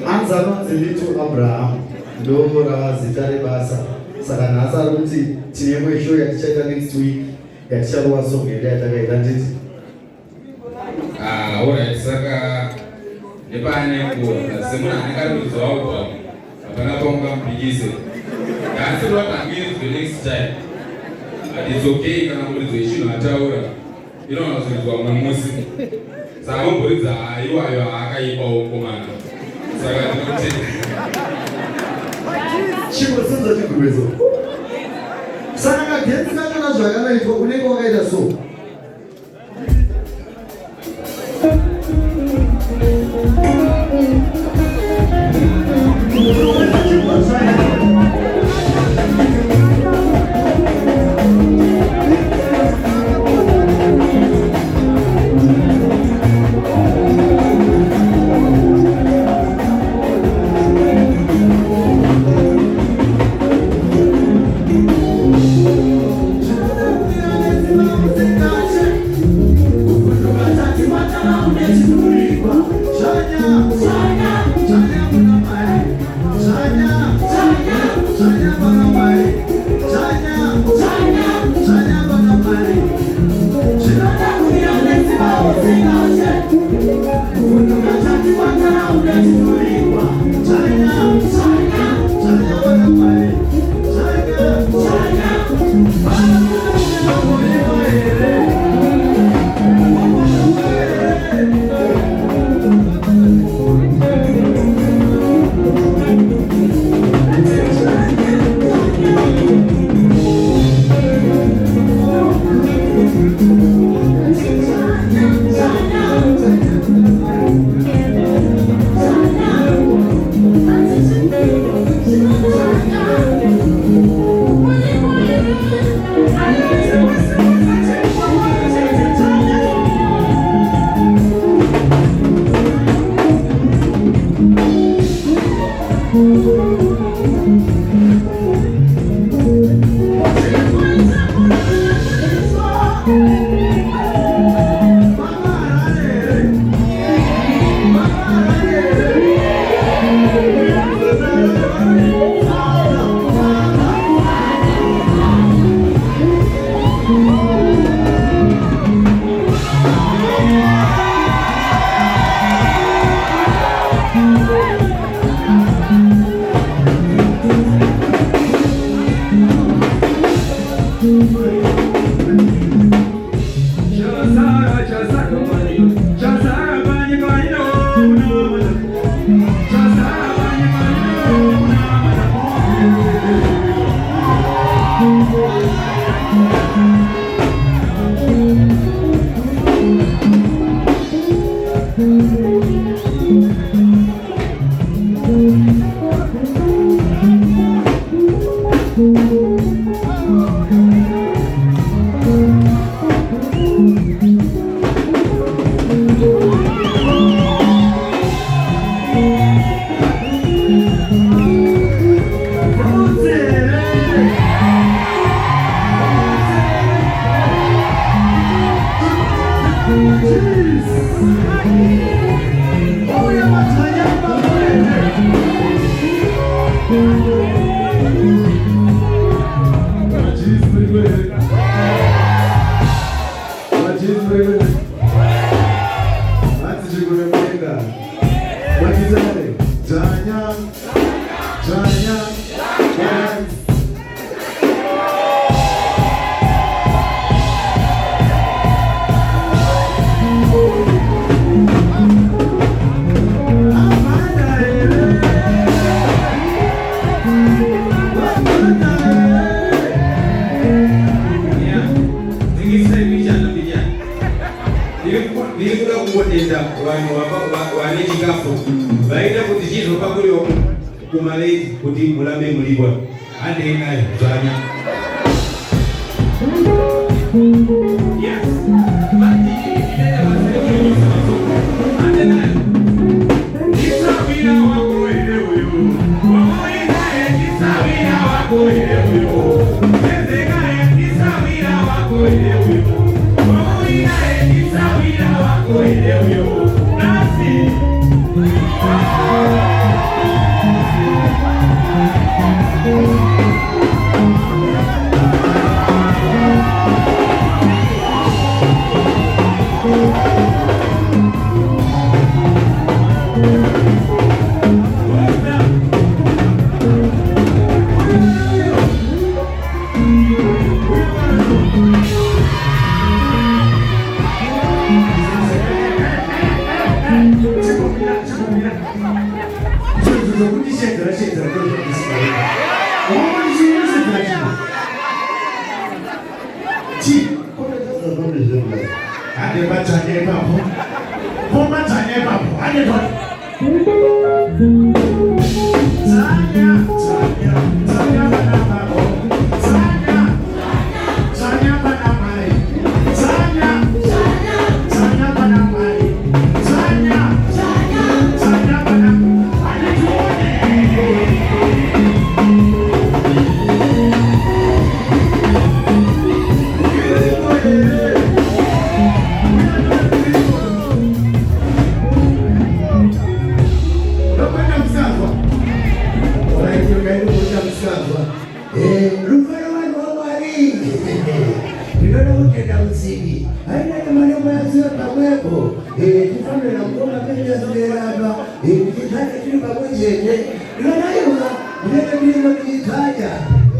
Anzano zilitu Abraham ndora zitare basa saka nhasa kuti tine show yatichaita next week yaticharowa song yatakaita nditi alright, saka nepane nguwa semuna anekarudzwa wako apana paunga mpigise asi watangire the next time it's okay kana kuridzwa ichinhu ataura inowanzoridzwa mumwe musi saka umboridza iwayo akaipa ukomana saka ndinoti chimosenza chigwezo saka kagenzi kakana zvakanaitwa unenge wakaita so shedera ndozvandisika. Wamani shedera chi. Kona tazabamezvemba. Ade batanye papo. Koma tanye papo. Ade papo. Tanya bana papo. Tanya bana mai. Tanya bana mai. Tanya bana. Ade tuone. Rufaro wanu wawari ndinoda kutenda usivi haina nemanemo yaziva pamwepo tifanira mukoma pendazileraba titane tiri pamwe chete ndinodaiwa ndinenge ndirimo ndichitanya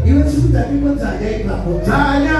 iwe sikudzapipo dzanya ipapo dzanya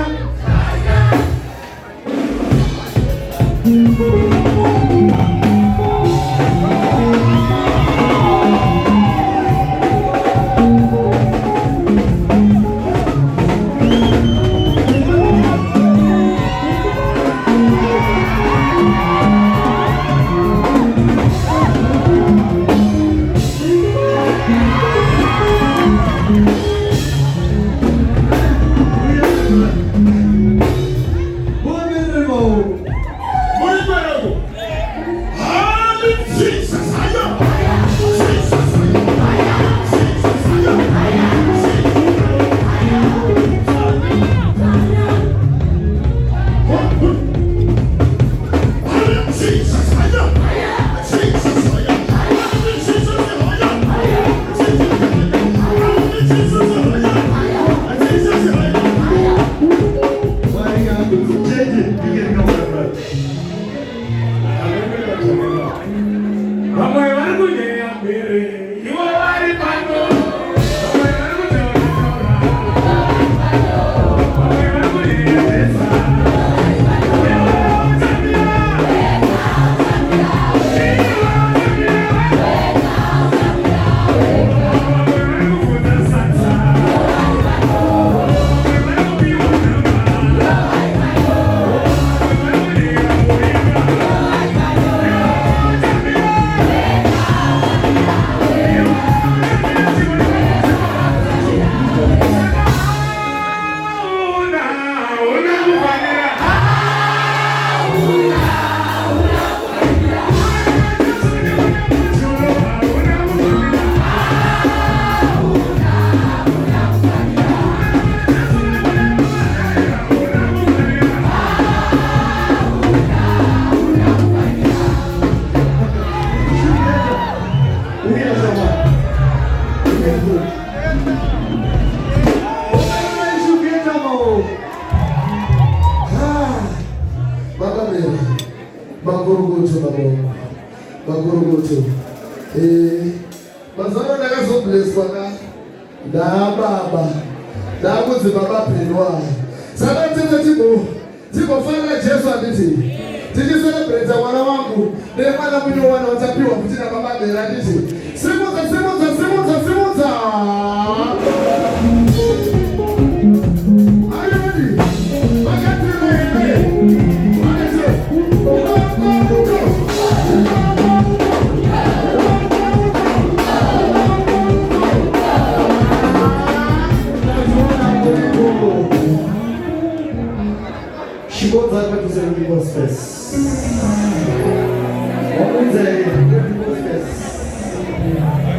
Magurugutu. Mazana ndakazoblesswa ndababa. Ndakuti baba pendwa. Saka tibofana Jesu anditi. Tichicelebrate mwana wangu. Nemwana mwenye wana watapiwa kutina baba ndera anditi. Simuza. Are you ready? She goes out to the people's face. What is it?